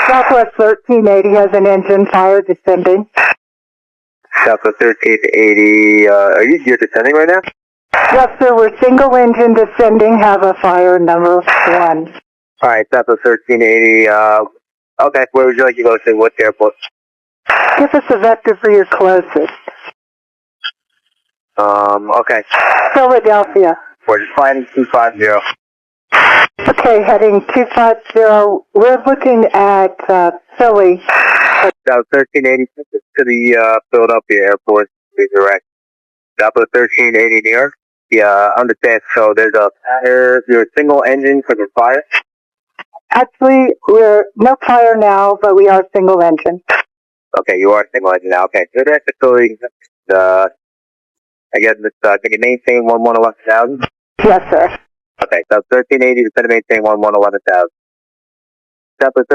Southwest 1380 has an engine fire descending. Southwest 1380, are you're descending right now? Yes, sir. We're single engine descending. Have a fire number 1. Alright, Southwest 1380, okay, where would you like to go to? What airport? Give us a vector for your closest. Okay. Philadelphia. We're just flying 250. Okay, heading 250. We're looking at Philly. South 1380 to the Philadelphia airport. Be direct. Southwest 1380 New York. Yeah, understand. So there's a fire. There's a single engine for the fire. Actually, we're no fire now, but we are single engine. Okay, you are single engine now. Okay, so that's facility. I guess it's can you maintain 11,000? Yes, sir. Okay, so 1380 is going to maintain 11,000. Southwest